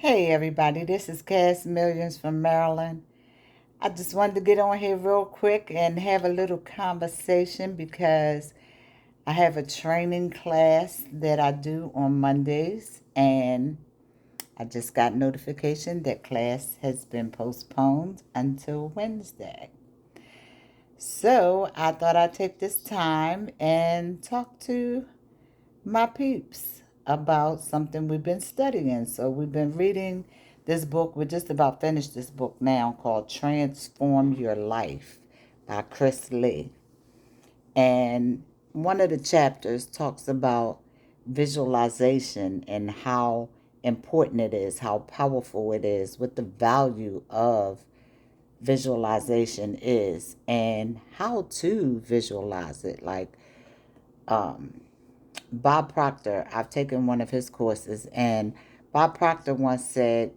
Hey everybody, this is Cass Millions from Maryland. I just wanted to get on here real quick and have a little conversation because I have a training class that I do on Mondays, and I just got notification that class has been postponed until Wednesday. So I thought I'd take this time and talk to my peeps about something we've been studying. So we've been reading this book. We're just about finished this book now called Transform Your Life by Chris Lee. And one of the chapters talks about visualization and how important it is, how powerful it is, what the value of visualization is, and how to visualize it. Like, um, Bob Proctor, I've taken one of his courses, and Bob Proctor once said,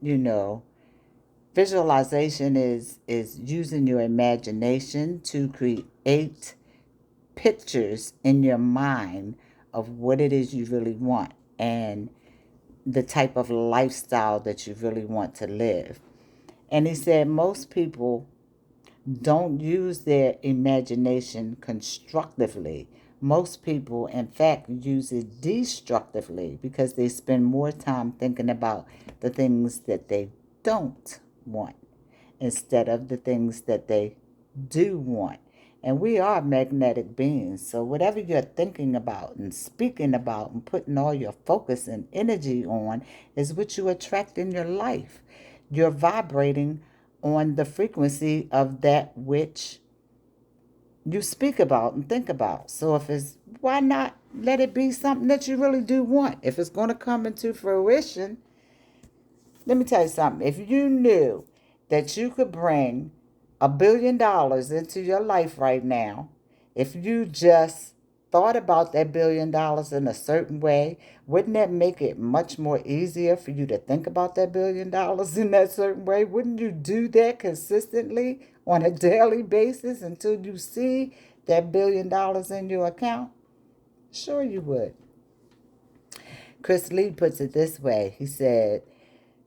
visualization is using your imagination to create pictures in your mind of what it is you really want and the type of lifestyle that you really want to live. And he said most people don't use their imagination constructively. Most people, in fact, use it destructively because they spend more time thinking about the things that they don't want instead of the things that they do want. And we are magnetic beings. So, whatever you're thinking about and speaking about and putting all your focus and energy on is what you attract in your life. You're vibrating on the frequency of that which you speak about and think about. So, if it's, why not let it be something that you really do want? If it's going to come into fruition, let me tell you something. If you knew that you could bring $1 billion into your life right now, if you just thought about that $1 billion in a certain way, wouldn't that make it much more easier for you to think about that $1 billion in that certain way? Wouldn't you do that consistently on a daily basis until you see that $1 billion in your account? Sure, you would. Chris Lee puts it this way. He said,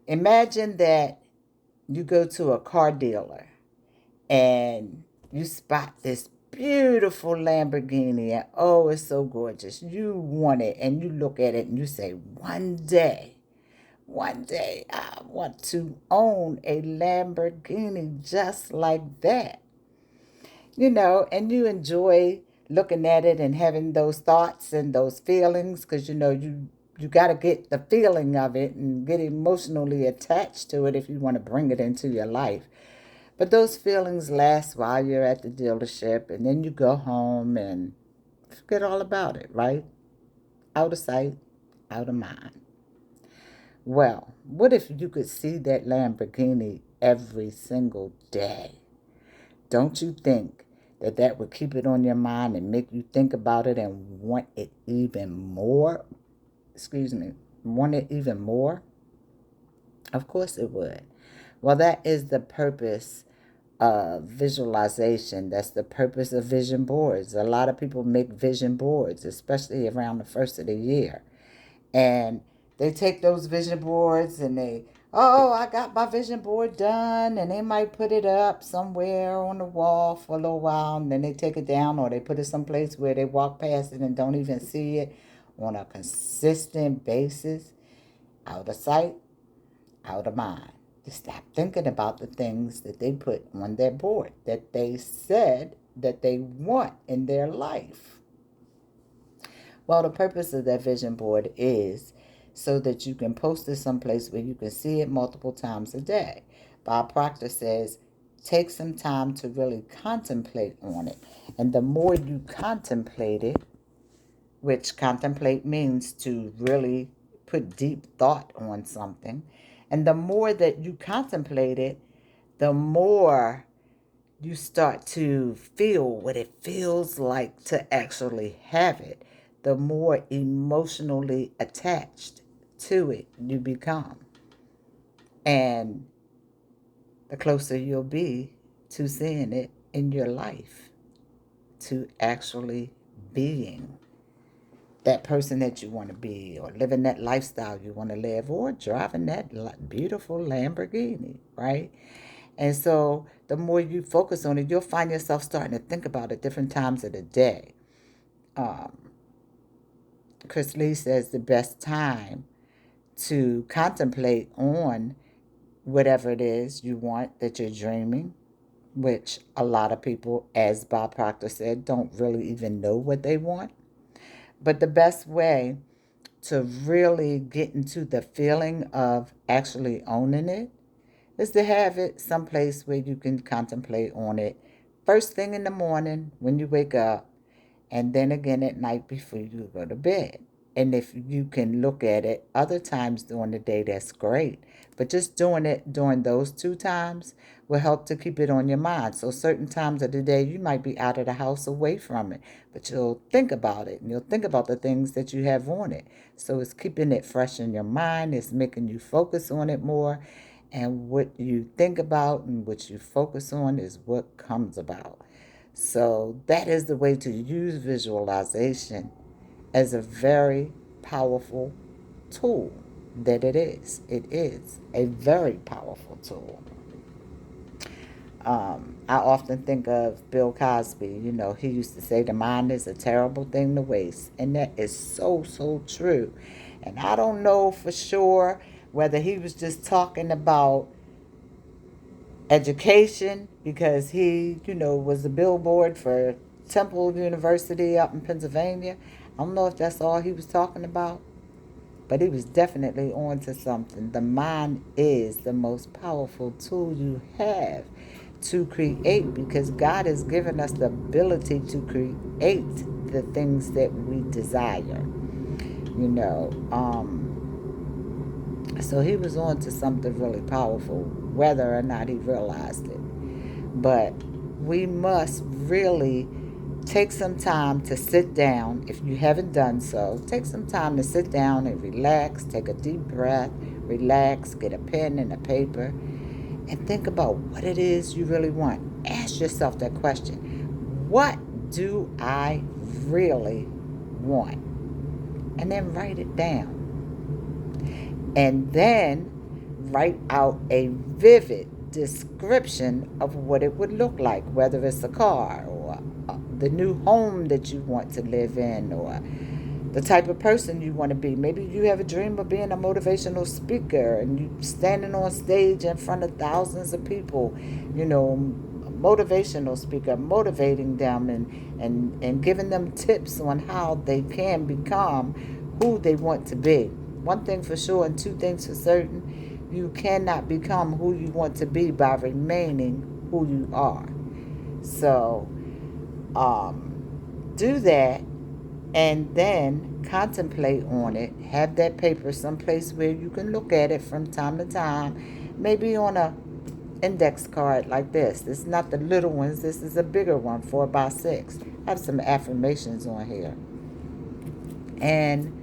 imagine that you go to a car dealer and you spot this beautiful Lamborghini, and oh, it's so gorgeous. You want it, and you look at it and you say, one day, I want to own a Lamborghini just like that. And you enjoy looking at it and having those thoughts and those feelings because you got to get the feeling of it and get emotionally attached to it if you want to bring it into your life. But those feelings last while you're at the dealership, and then you go home and forget all about it, right? Out of sight, out of mind. Well, what if you could see that Lamborghini every single day? Don't you think that that would keep it on your mind and make you think about it and want it even more? Excuse me, want it even more? Of course it would. Well, that is the purpose visualization. That's the purpose of vision boards. A lot of people make vision boards, especially around the first of the year. And they take those vision boards and oh, I got my vision board done. And they might put it up somewhere on the wall for a little while. And then they take it down or they put it someplace where they walk past it and don't even see it on a consistent basis. Out of sight, out of mind. To stop thinking about the things that they put on their board that they said that they want in their life. Well, the purpose of that vision board is so that you can post it someplace where you can see it multiple times a day. Bob Proctor says, take some time to really contemplate on it. And the more you contemplate it, which contemplate means to really put deep thought on something. And the more that you contemplate it, the more you start to feel what it feels like to actually have it, the more emotionally attached to it you become. And the closer you'll be to seeing it in your life, to actually being that person that you want to be, or living that lifestyle you want to live, or driving that beautiful Lamborghini, right? And so the more you focus on it, you'll find yourself starting to think about it different times of the day. Um, Chris Lee says the best time to contemplate on whatever it is you want that you're dreaming, which a lot of people, as Bob Proctor said, don't really even know what they want. But the best way to really get into the feeling of actually owning it is to have it someplace where you can contemplate on it first thing in the morning when you wake up, and then again at night before you go to bed. And if you can look at it other times during the day, that's great. But just doing it during those two times will help to keep it on your mind. So certain times of the day you might be out of the house away from it, but you'll think about it and you'll think about the things that you have on it. So it's keeping it fresh in your mind, it's making you focus on it more. And what you think about and what you focus on is what comes about. So that is the way to use visualization as a very powerful tool that it is. It is a very powerful tool. I often think of Bill Cosby. You know, he used to say the mind is a terrible thing to waste. And that is so, so true. And I don't know for sure whether he was just talking about education because he, was a billboard for Temple University up in Pennsylvania. I don't know if that's all he was talking about, but he was definitely on to something. The mind is the most powerful tool you have to create because God has given us the ability to create the things that we desire. You know, so he was on to something really powerful, whether or not he realized it. But we must really take some time to sit down. If you haven't done so, take some time to sit down and relax, take a deep breath, relax, get a pen and a paper, and think about what it is you really want. Ask yourself that question: what do I really want? And then write it down. And then write out a vivid description of what it would look like, whether it's a car or the new home that you want to live in or the type of person you want to be. Maybe you have a dream of being a motivational speaker and you standing on stage in front of thousands of people, a motivational speaker, motivating them and giving them tips on how they can become who they want to be. One thing for sure and two things for certain: you cannot become who you want to be by remaining who you are. So do that and then contemplate on it. Have that paper someplace where you can look at it from time to time, maybe on a index card like this. This is not the little ones, this is a bigger one, 4x6. I have some affirmations on here. And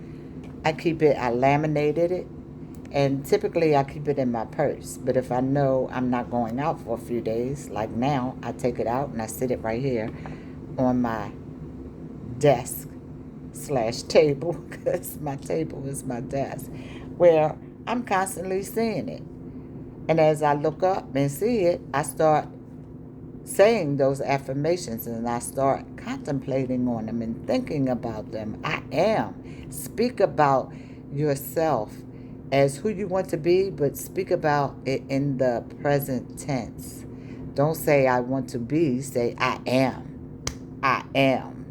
I laminated it, and typically I keep it in my purse. But if I know I'm not going out for a few days, like now, I take it out and I sit it right here on my desk slash table, because my table is my desk, where I'm constantly seeing it. And as I look up and see it, I start saying those affirmations and I start contemplating on them and thinking about them. I am. Speak about yourself as who you want to be, but speak about it in the present tense. Don't say I want to be, say I am. I am.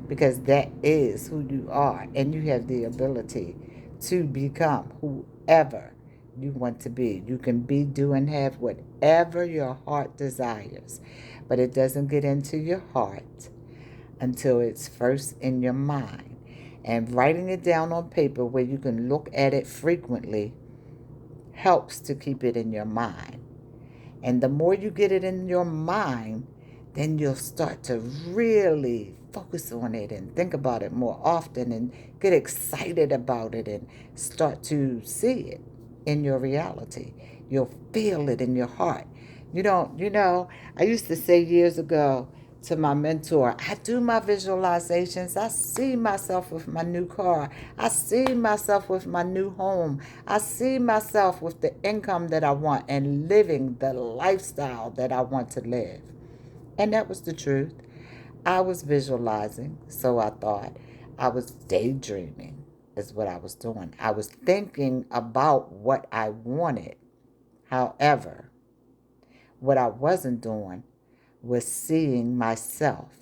Because that is who you are, and you have the ability to become whoever you want to be. You can be, do, and have whatever your heart desires, but it doesn't get into your heart until it's first in your mind. And writing it down on paper where you can look at it frequently helps to keep it in your mind. And the more you get it in your mind, then you'll start to really focus on it and think about it more often and get excited about it and start to see it in your reality. You'll feel it in your heart. I used to say years ago, to my mentor, I do my visualizations. I see myself with my new car. I see myself with my new home. I see myself with the income that I want and living the lifestyle that I want to live. And that was the truth. I was visualizing, so I thought. I was daydreaming, is what I was doing. I was thinking about what I wanted. However, what I wasn't doing was seeing myself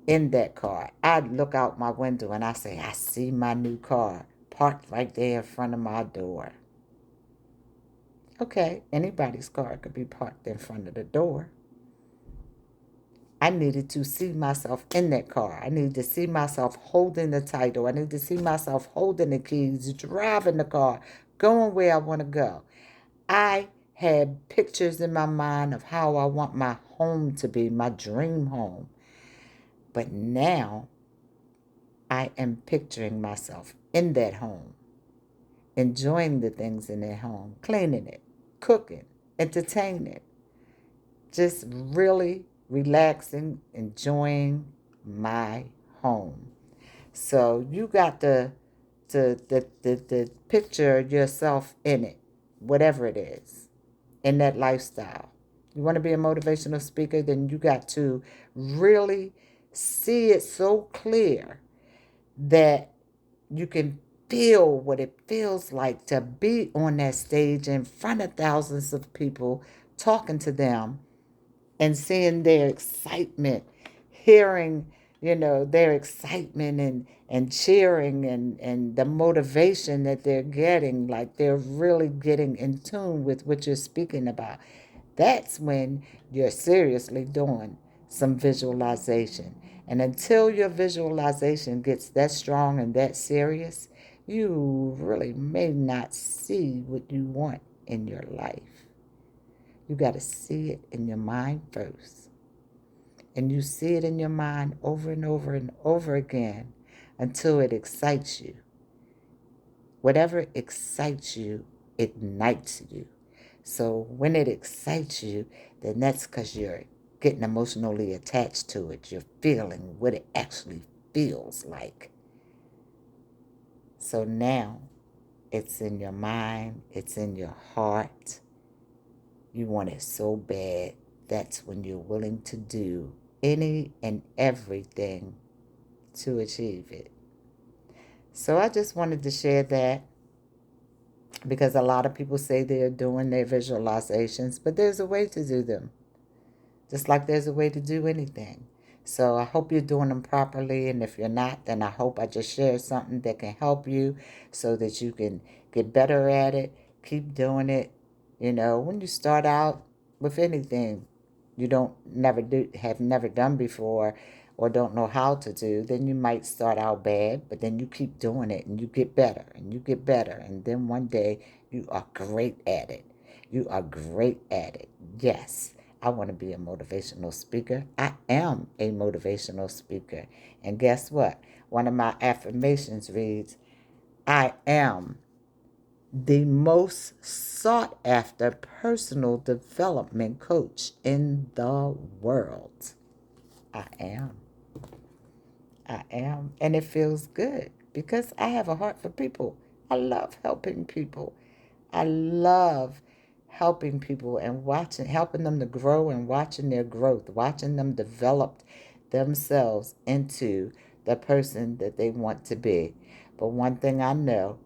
in that car. I'd look out my window and I say, I see my new car parked right there in front of my door. Okay, anybody's car could be parked in front of the door. I needed to see myself in that car. I needed to see myself holding the title. I needed to see myself holding the keys, driving the car, going where I want to go. I had pictures in my mind of how I want my home to be, my dream home. But now I am picturing myself in that home, enjoying the things in that home, cleaning it, cooking, entertaining, just really relaxing, enjoying my home. So you got to picture yourself in it, whatever it is, in that lifestyle. You want to be a motivational speaker, then you got to really see it so clear that you can feel what it feels like to be on that stage in front of thousands of people, talking to them and seeing their excitement, hearing, their excitement and cheering and the motivation that they're getting, like they're really getting in tune with what you're speaking about. That's when you're seriously doing some visualization. And until your visualization gets that strong and that serious, you really may not see what you want in your life. You got to see it in your mind first. And you see it in your mind over and over and over again until it excites you. Whatever excites you ignites you. So when it excites you, then that's because you're getting emotionally attached to it. You're feeling what it actually feels like. So now it's in your mind, it's in your heart. You want it so bad. That's when you're willing to do any and everything to achieve it. So I just wanted to share that because a lot of people say they're doing their visualizations, but there's a way to do them, just like there's a way to do anything. So I hope you're doing them properly, and if you're not, then I hope I just shared something that can help you so that you can get better at it, keep doing it. When you start out with anything you don't never do have never done before or don't know how to do, then you might start out bad, but then you keep doing it and you get better and you get better, and then one day you are great at it. You are great at it. Yes, I want to be a motivational speaker. I am a motivational speaker. And guess what? One of my affirmations reads, I am the most sought after personal development coach in the world. I am. I am. And it feels good because I have a heart for people. I love helping people. I love helping people and helping them to grow and watching their growth, watching them develop themselves into the person that they want to be. But one thing I know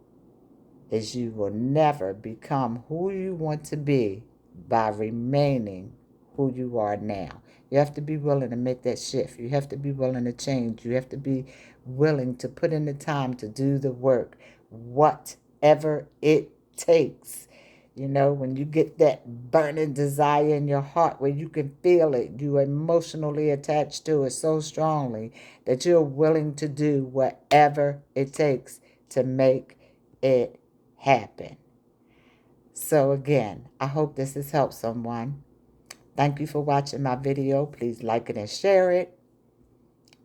is you will never become who you want to be by remaining who you are now. You have to be willing to make that shift. You have to be willing to change. You have to be willing to put in the time to do the work, whatever it takes. When you get that burning desire in your heart where you can feel it, you are emotionally attached to it so strongly that you're willing to do whatever it takes to make it happen. So again, I hope this has helped someone. Thank you for watching my video. Please like it and share it.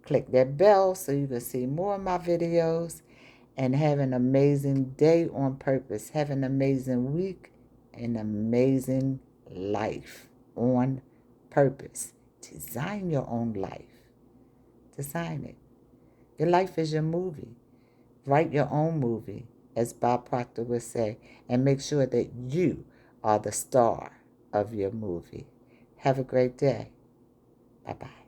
Click that bell so you can see more of my videos. And have an amazing day on purpose. Have an amazing week. An amazing life on purpose. Design your own life. to sign it. Your life is your movie. Write your own movie, as Bob Proctor would say, and make sure that you are the star of your movie. Have a great day. Bye-bye.